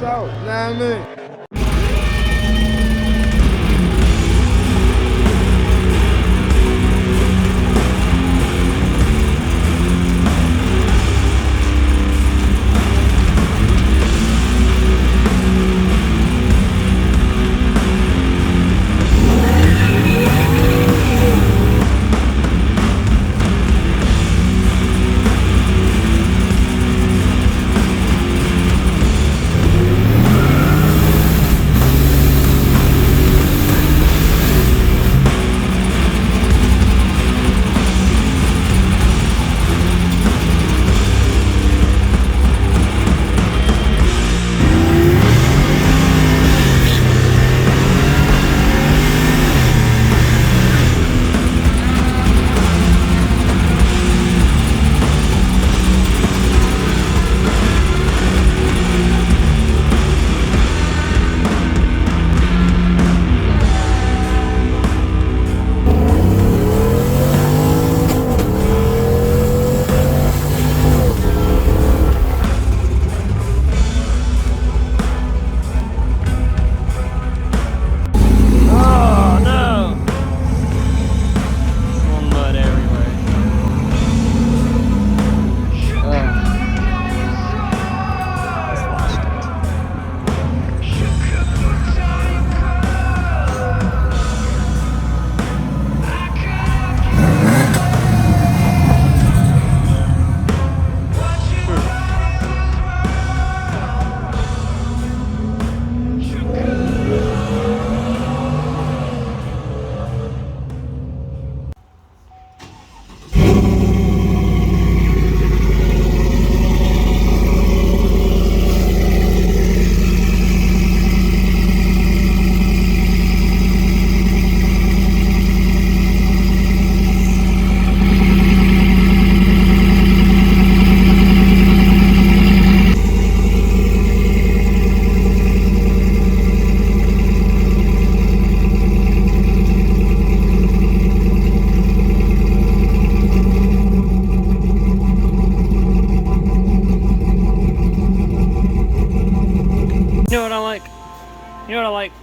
salt, you know what I mean?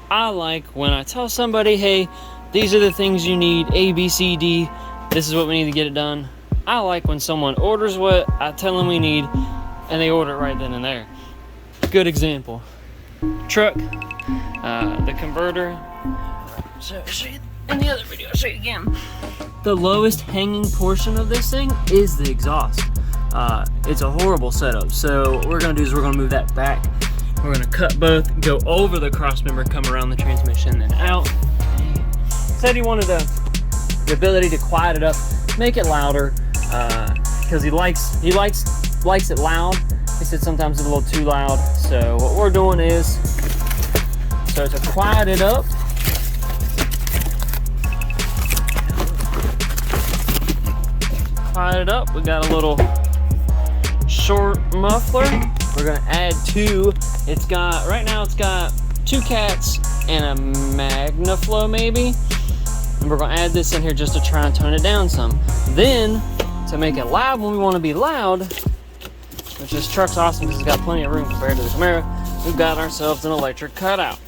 I like when I tell somebody, hey, these are the things you need, A, B, C, D, this is what we need to get it done. I like when someone orders what I tell them we need and they order it right then and there. Good example. Truck, the converter. So I'll show you in the other video, I'll show you again. The lowest hanging portion of this thing is the exhaust. It's a horrible setup. So what we're gonna do is we're gonna move that back. We're gonna cut both, go over the cross member, come around the transmission, then out. Said he wanted the ability to quiet it up, make it louder, because he likes it loud. He said sometimes it's a little too loud. So what we're doing is, so to quiet it up, we got a little short muffler. We're gonna add two. Right now it's got 2 cats and a MagnaFlow maybe. And we're gonna add this in here just to try and tone it down some. Then, to make it loud when we wanna be loud, which this truck's awesome because it's got plenty of room compared to the Camaro, we've got ourselves an electric cutout.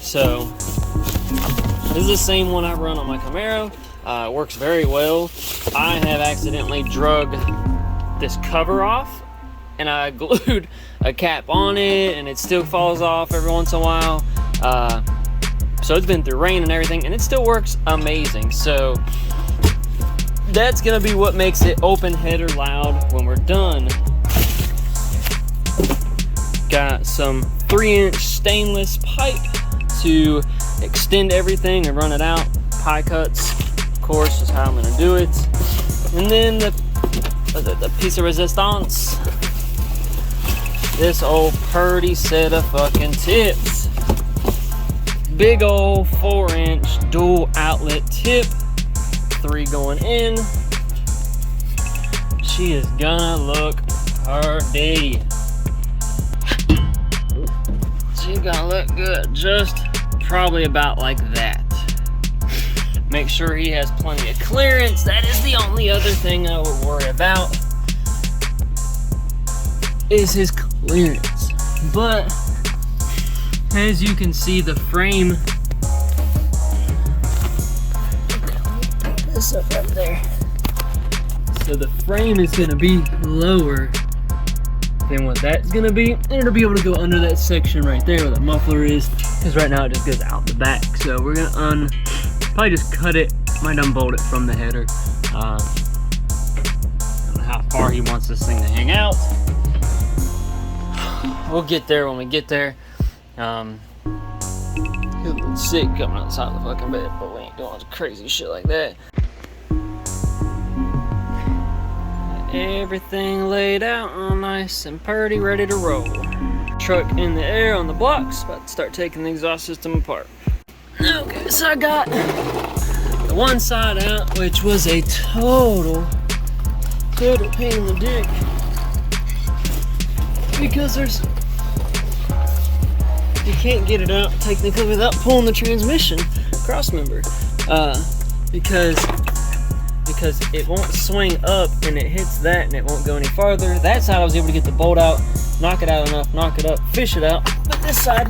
So, this is the same one I run on my Camaro. It works very well. I have accidentally drug this cover off and I glued a cap on it and it still falls off every once in a while. So it's been through rain and everything and it still works amazing. So that's gonna be what makes it open header loud when we're done. Got some 3-inch stainless pipe to extend everything and run it out. Pie cuts, of course, is how I'm gonna do it. And then the piece of resistance. This old purdy set of fucking tips. Big old 4-inch dual outlet tip. 3 going in. She is gonna look pretty. She's gonna look good, just probably about like that. Make sure he has plenty of clearance. That is the only other thing I would worry about, is his clearance. But As you can see, the frame. Put this up right there. So the frame is gonna be lower than what that's gonna be, and it'll be able to go under that section right there where the muffler is, because right now it just goes out the back. So we're gonna probably just cut it, might unbolt it from the header. I don't know how far he wants this thing to hang out. We'll get there when we get there. He was sick coming outside the fucking bed, but we ain't doing crazy shit like that. Everything laid out all nice and purty, ready to roll. Truck in the air on the blocks, about to start taking the exhaust system apart. Okay, so I got the one side out, which was a total pain in the dick, because you can't get it out technically without pulling the transmission cross member, because it won't swing up and it hits that and it won't go any farther. That side I was able to get the bolt out, knock it out enough, knock it up, fish it out. But this side,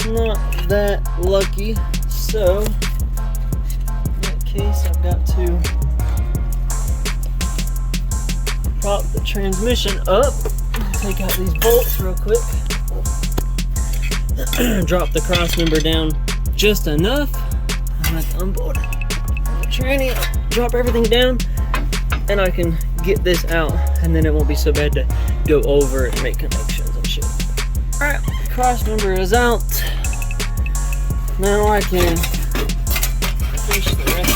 not that lucky. So in that case, I've got to prop the transmission up, take out these bolts real quick, drop the cross member down just enough. I'm going to unbolt it. Tranny, drop everything down, and I can get this out, and then it won't be so bad to go over and make connections and shit. Alright, cross member is out. Now I can finish the rest.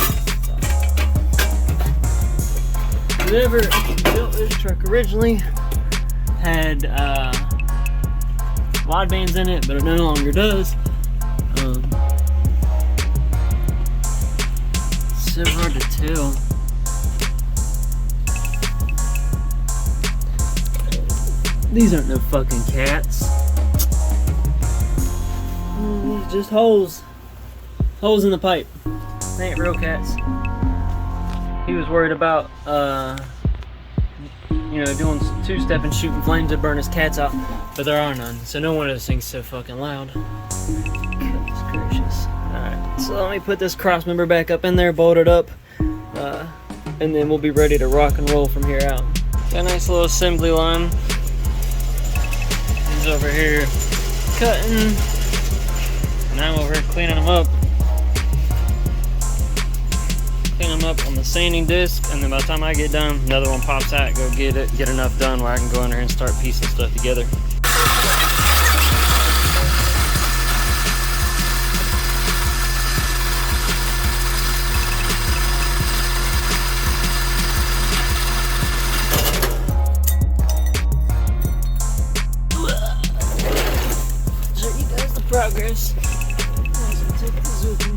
Whoever built this truck originally had wide bands in it, but it no longer does. So hard to tell. These aren't no fucking cats. These just holes in the pipe. They ain't real cats. He was worried about doing two-step and shooting flames to burn his cats out, but there are none, so no wonder this thing's so fucking loud. Goodness gracious. Alright, so let me put this cross member back up in there, bolt it up, and then we'll be ready to rock and roll from here out. Got a nice little assembly line. He's over here cutting, and I'm over here cleaning them up. Clean them up on the sanding disc, and then by the time I get done, another one pops out, go get it, get enough done where I can go in there and start piecing stuff together. Progress. I'll take this with me.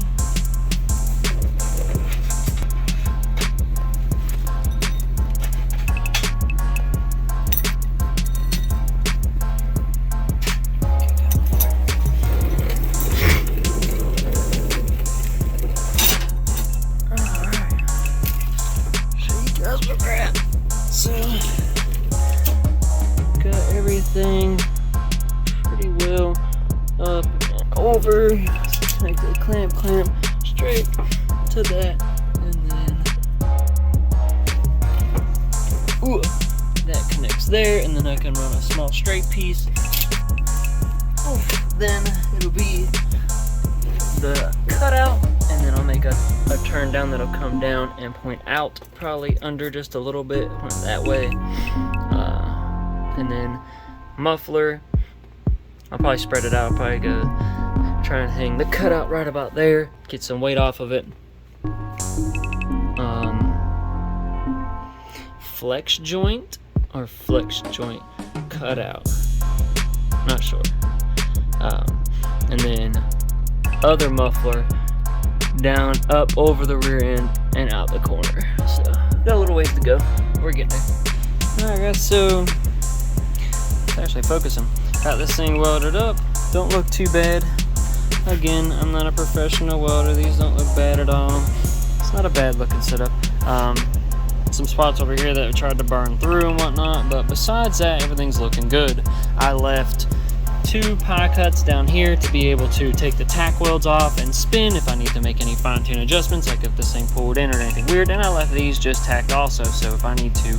Alright. Show you guys where we're at. So, got everything pretty well up and over. Take the clamp straight to that, and then that connects there, and then I can run a small straight piece. Then it'll be the cutout, and then I'll make a turn down that'll come down and point out, probably under just a little bit, point that way, and then muffler. I'll probably spread it out. I'll probably go try and hang the cutout right about there, get some weight off of it. Flex joint or flex joint cutout, not sure. And then other muffler down, up over the rear end and out the corner. So got a little ways to go. We're getting there. Alright guys, so it's actually focusing. Got this thing welded up, don't look too bad. Again, I'm not a professional welder, these don't look bad at all. It's not a bad looking setup. Some spots over here that I've tried to burn through and whatnot, but besides that, everything's looking good. I left 2 2 pie cuts down here to be able to take the tack welds off and spin if I need to make any fine-tune adjustments, like if this thing pulled in or anything weird. And I left these just tacked also, so if I need to,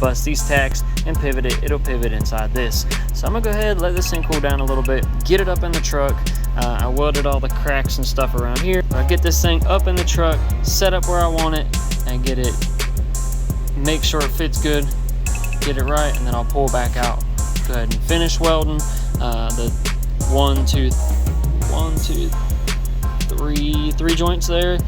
bust these tacks and pivot it, it'll pivot inside this. So I'm gonna go ahead, let this thing cool down a little bit, get it up in the truck. I welded all the cracks and stuff around here. I get this thing up in the truck, set up where I want it, and get it, make sure it fits good, get it right, and then I'll pull back out. Go ahead and finish welding the three joints there.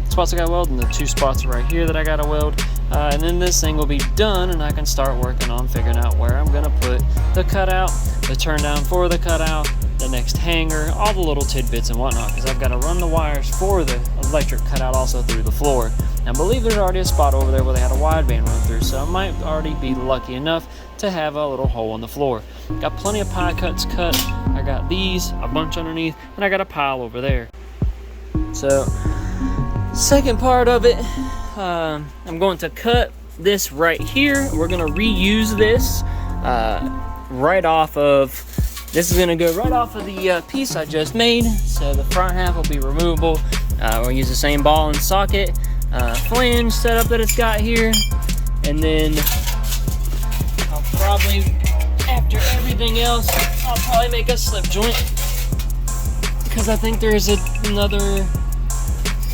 Spots I got welded, and the 2 spots right here that I gotta weld. And then this thing will be done, and I can start working on figuring out where I'm gonna put the cutout, the turn down for the cutout, the next hanger, all the little tidbits and whatnot, because I've got to run the wires for the electric cutout also through the floor. And I believe there's already a spot over there where they had a wideband run through, so I might already be lucky enough to have a little hole in the floor. Got plenty of pie cuts cut. I got these, a bunch underneath, and I got a pile over there. So, second part of it, I'm going to cut this right here. We're going to reuse this right off of, this is going to go right off of the piece I just made. So the front half will be removable. We'll use the same ball and socket flange setup that it's got here. And then I'll probably, after everything else, I'll probably make a slip joint, because I think there's another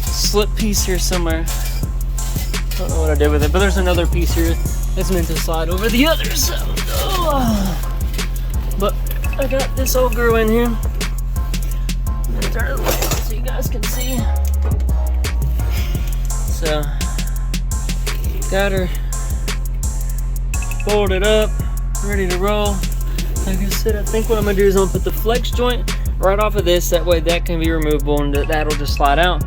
slip piece here somewhere. I don't know what I did with it, but there's another piece here that's meant to slide over the other side. But I got this old girl in here. I'm gonna turn it around so you guys can see. So, got her bolted up, ready to roll. Like I said, I think what I'm gonna do is I'm gonna put the flex joint right off of this. That way that can be removable and that'll just slide out.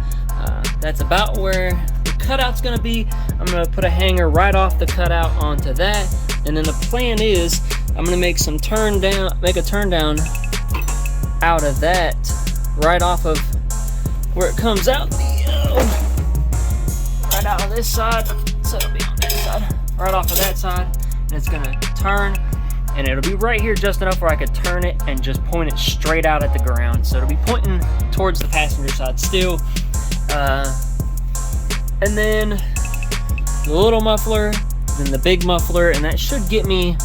That's about where the cutout's gonna be. I'm gonna put a hanger right off the cutout onto that. And then the plan is I'm gonna make a turn down out of that, right off of where it comes out, right out of this side. So it'll be on that side, right off of that side. And it's gonna turn, and it'll be right here just enough where I could turn it and just point it straight out at the ground. So it'll be pointing towards the passenger side still. And then the little muffler, then the big muffler, and that should get me,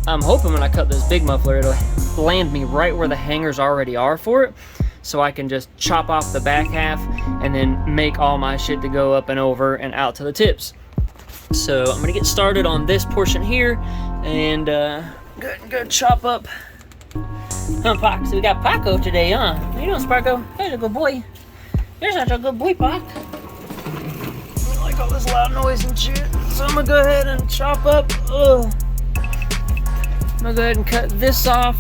I'm hoping when I cut this big muffler, it'll land me right where the hangers already are for it, so I can just chop off the back half and then make all my shit to go up and over and out to the tips. So I'm gonna get started on this portion here, and go chop up. Huh, Pac? So we got Paco today, huh? How you doing, Sparko? There's a good boy. You're such a good boy, Pac. I don't like all this loud noise and shit. So I'm gonna go ahead and chop up. I'm gonna go ahead and cut this off,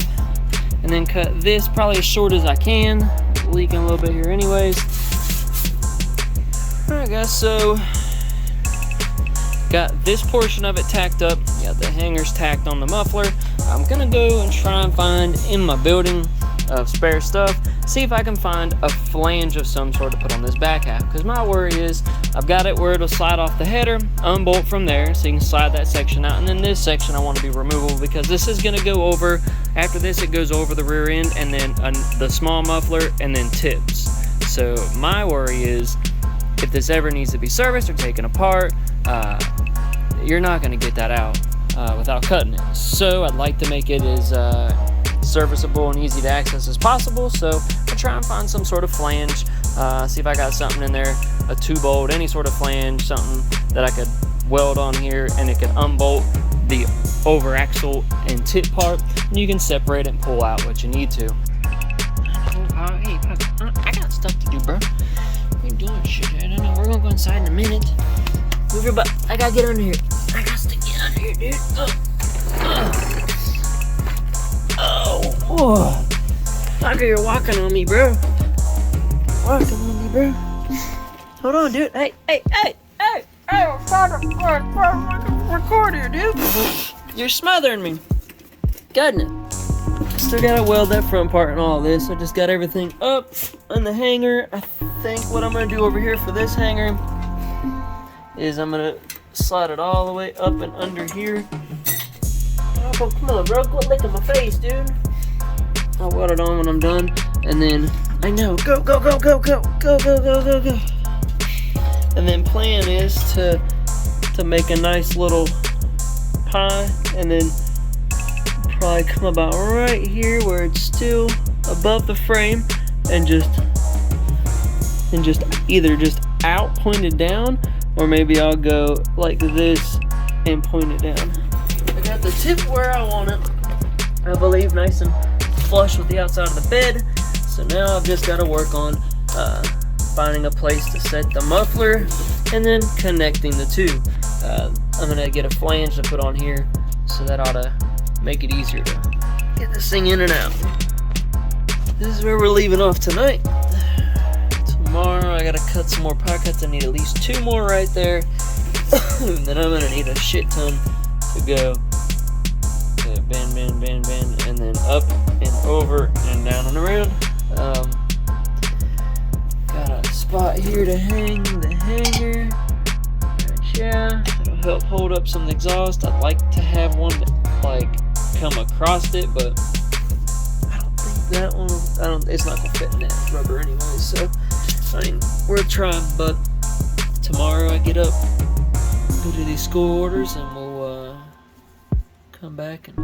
and then cut this probably as short as I can. It's leaking a little bit here anyways. Alright guys, so got this portion of it tacked up. Got the hangers tacked on the muffler. I'm gonna go and try and find in my building of spare stuff, see if I can find a flange of some sort to put on this back half, because my worry is I've got it where it'll slide off the header, unbolt from there so you can slide that section out, and then this section I want to be removable, because this is going to go over, after this it goes over the rear end and then the small muffler and then tips. So my worry is if this ever needs to be serviced or taken apart, you're not going to get that out without cutting it. So I'd like to make it as serviceable and easy to access as possible, so I'll try and find some sort of flange, see if I got something in there, a 2-bolt, any sort of flange, something that I could weld on here and it could unbolt the over axle and tip part, and you can separate it and pull out what you need to. Hey, I got stuff to do, bro. We ain't doing shit. I don't know. We're gonna go inside in a minute. Move your butt. I gotta get under here. I got to get under here, dude. Oh, Tucker, you're walking on me, bro. Walking on me, bro. Hold on, dude. Hey, I'm trying to record here, dude. You're smothering me. Goodness. Still gotta weld that front part and all this. I just got everything up on the hanger. I think what I'm gonna do over here for this hanger is I'm gonna slide it all the way up and under here. Oh, come on, bro. Quit licking my face, dude. I'll weld it on when I'm done, and then I know go. And then plan is to make a nice little pie, and then probably come about right here where it's still above the frame, and just either just out pointed down, or maybe I'll go like this and point it down. I got the tip where I want it, I believe, nice and flush with the outside of the bed. So now I've just got to work on finding a place to set the muffler and then connecting the two. I'm gonna get a flange to put on here, so that ought to make it easier to get this thing in and out. This is where we're leaving off tonight. Tomorrow I gotta cut some more pie cuts. I need at least 2 more right there. Then I'm gonna need a shit ton to go. Bend, and then up and over and down and around. Got a spot here to hang the hanger. Yeah, it'll help hold up some exhaust. I'd like to have one that like come across it, but I don't think that one. It's not gonna fit in that rubber anyway. So I mean, worth trying. But tomorrow I get up, go to these school orders, and we'll come back and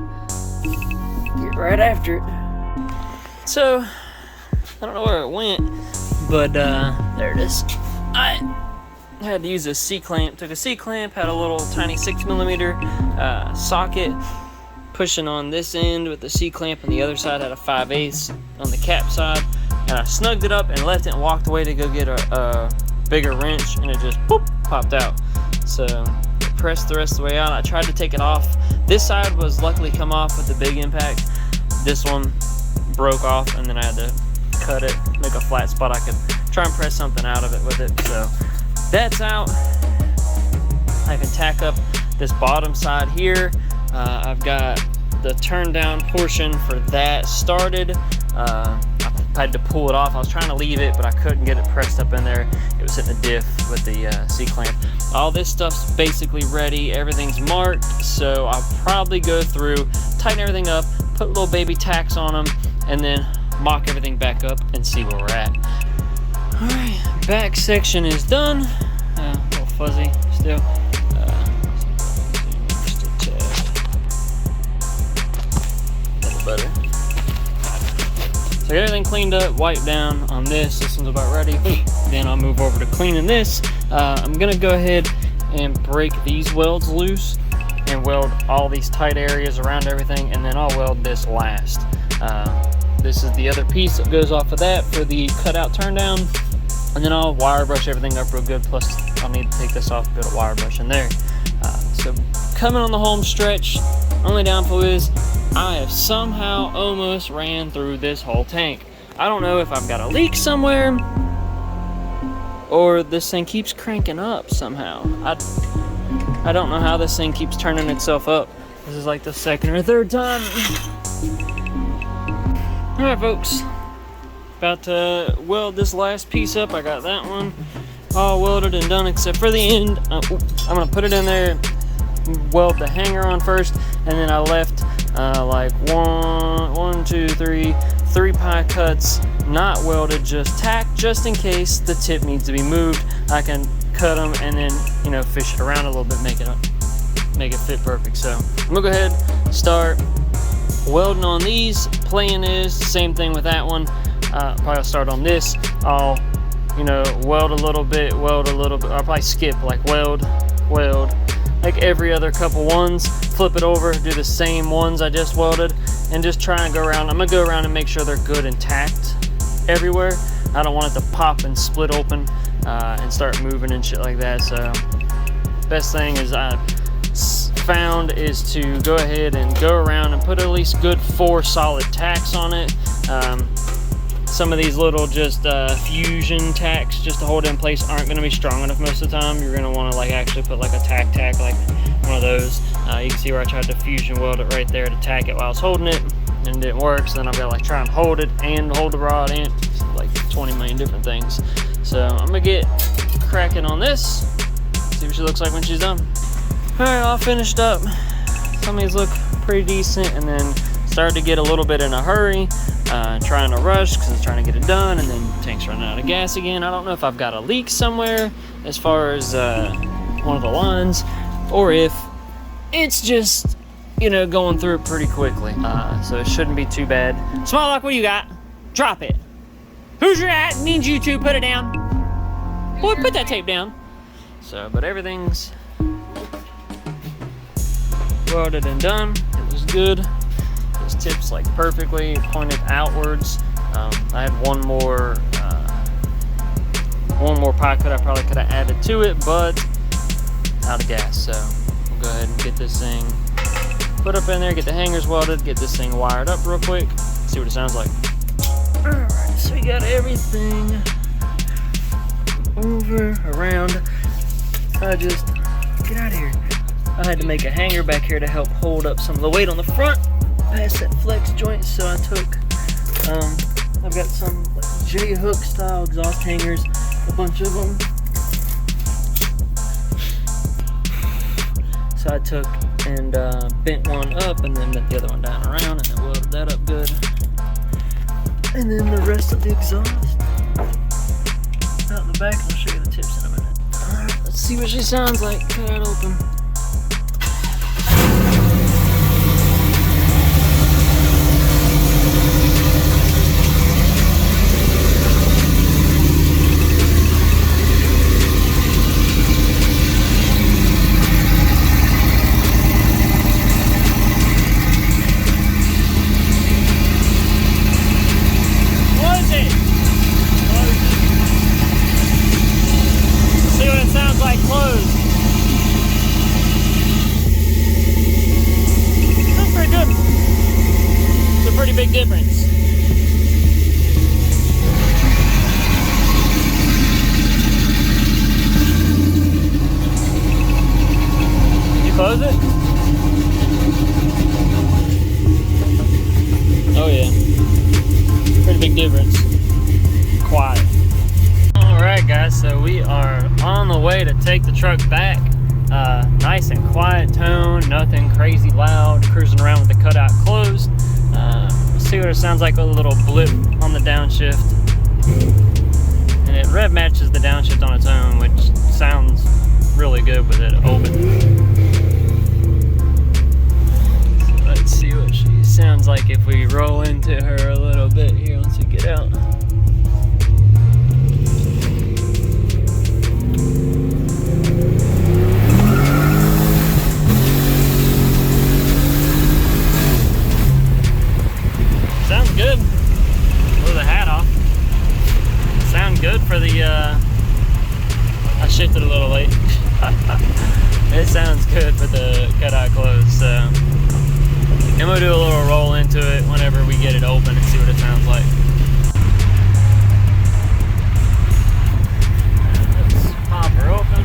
get right after it. So I don't know where it went, but there it is. I had to use a C-clamp. Took a C-clamp, had a little tiny 6mm socket pushing on this end with the C-clamp, and the other side had a 5/8 on the cap side, and I snugged it up and left it and walked away to go get a bigger wrench, and it just boop, popped out. So it pressed the rest of the way out. I tried to take it off. This side was luckily come off with the big impact. This one broke off, and then I had to cut it, make a flat spot I could try and press something out of it with it. So that's out. I can tack up this bottom side here. I've got the turn down portion for that started. I had to pull it off. I was trying to leave it, but I couldn't get it pressed up in there. It was hitting the diff with the C-clamp. All this stuff's basically ready. Everything's marked, so I'll probably go through, tighten everything up, put little baby tacks on them, and then mock everything back up and see where we're at. All right, back section is done. A little fuzzy still. Just a tad. A little better. So I got everything cleaned up, wiped down on this. This one's about ready. Then I'll move over to cleaning this. I'm gonna go ahead and break these welds loose and weld all these tight areas around everything, and then I'll weld this last. This is the other piece that goes off of that for the cutout turn down, and then I'll wire brush everything up real good. Plus I'll need to take this off, a bit of wire brush in there. So coming on the home stretch, only downfall is I have somehow almost ran through this whole tank. I don't know if I've got a leak somewhere, or this thing keeps cranking up somehow. I don't know how this thing keeps turning itself up. This is like the second or third time. Alright folks, about to weld this last piece up. I got that one all welded and done except for the end. I'm gonna put it in there, weld the hanger on first, and then I left like three pie cuts not welded, just tacked, just in case the tip needs to be moved. I can cut them and then, you know, fish it around a little bit, make it fit perfect. So I'm gonna go ahead, start welding on these. Plan is the same thing with that one. Probably start on this. I'll, you know, weld a little bit. I'll probably skip like weld, like every other couple ones, flip it over, do the same ones I just welded, and just try and go around. I'm gonna go around and make sure they're good and tacked everywhere. I don't want it to pop and split open and start moving and shit like that. So best thing is I found is to go ahead and go around and put at least good 4 solid tacks on it. Some of these little just fusion tacks just to hold it in place aren't going to be strong enough most of the time. You're going to want to like actually put like a tack like one of those. You can see where I tried to fusion weld it right there to tack it while I was holding it, and it didn't work. So then I've got to like try and hold it and hold the rod and like 20 million different things. So I'm gonna get cracking on this, see what she looks like when she's done. All right, all finished up. Some of these look pretty decent, and then started to get a little bit in a hurry. trying to rush because I'm trying to get it done, and then tank's running out of gas again. I don't know if I've got a leak somewhere as far as one of the lines, or if it's just, you know, going through it pretty quickly. So it shouldn't be too bad. Small Lock, what do you got? Drop it. Who's your at? Needs you to put it down. Boy, put that tape down. So, but everything's welded and done. It was good. Those tips like perfectly pointed outwards. I had one more pocket I probably could have added to it, but out of gas. So we'll go ahead and get this thing put up in there, get the hangers welded, get this thing wired up real quick, see what it sounds like. All right, so we got everything over, around. I just, get out of here. I had to make a hanger back here to help hold up some of the weight on the front past that flex joint, so I took, I've got some like J-hook style exhaust hangers, a bunch of them. So I took and bent one up and then bent the other one down around and then welded that up good. And then the rest of the exhaust out in the back, and I'll show you the tips in a minute. Alright, let's see what she sounds like. Cut it open. Big difference. You close it? Oh yeah. Pretty big difference. Quiet. Alright guys, so we are on the way to take the truck back. Nice and quiet tone, nothing crazy loud, cruising around with the cutout closed. See what it sounds like with a little blip on the downshift, and it rev matches the downshift on its own, which sounds really good with it open. So let's see what she sounds like if we roll into her a little bit here once we get out. Sounds good with the hat off. Sound good for the, I shifted a little late. It sounds good for the cutout closed, so. And we'll do a little roll into it whenever we get it open and see what it sounds like. Let's pop her open.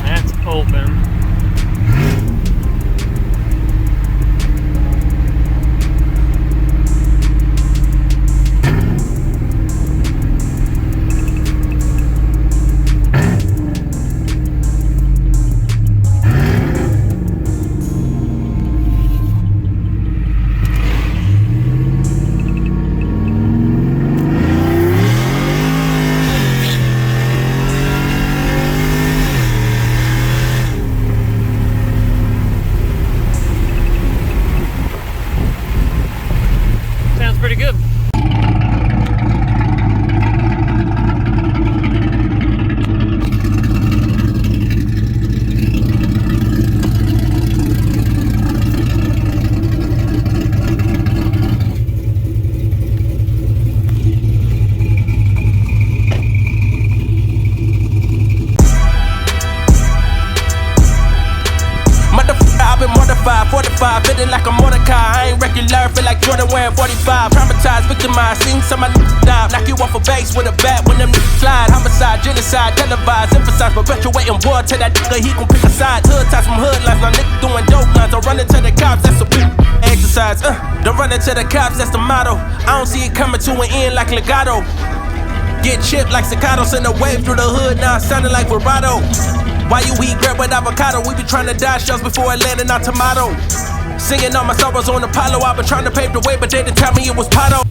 That's open. Pretty good. I've been mortified, 45, feeling like a Mordecai. I ain't regular, feel like Jordan wearing 45. Traumatized, victimized, seen some of my die. Knock you off a base with a bat when them slide. Homicide, genocide, televised, emphasize, perpetuating war. Tell that nigga he gon' pick a side. Hood ties from hood lines, now nigga doing dope lines. Don't run into the cops, that's a big exercise. Don't run into the cops, that's the motto. I don't see it coming to an end like legato. Get chipped like staccato, send a wave through the hood, now it sounding like vibrato. Why you eat bread with avocado? We be trying to dodge shells before it land in our tomato. Singing all my sorrows on Apollo. I've been trying to pave the way, but they didn't tell me it was Pato.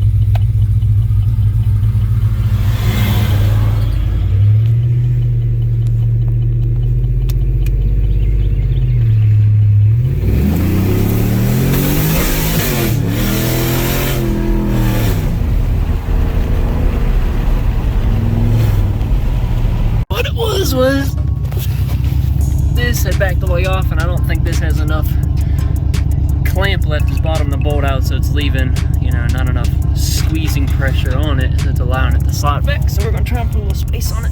What it was this I backed the way off, and I don't think this has enough clamp left is bottom the bolt out, so it's leaving, you know, not enough squeezing pressure on it that's allowing it to slide back. So we're gonna try and put a little space on it.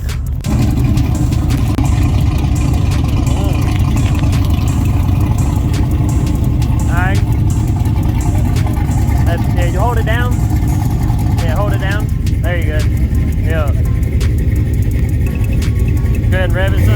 Alright. Yeah, you hold it down. Yeah, hold it down. There you go. Yeah. Go ahead and rev it.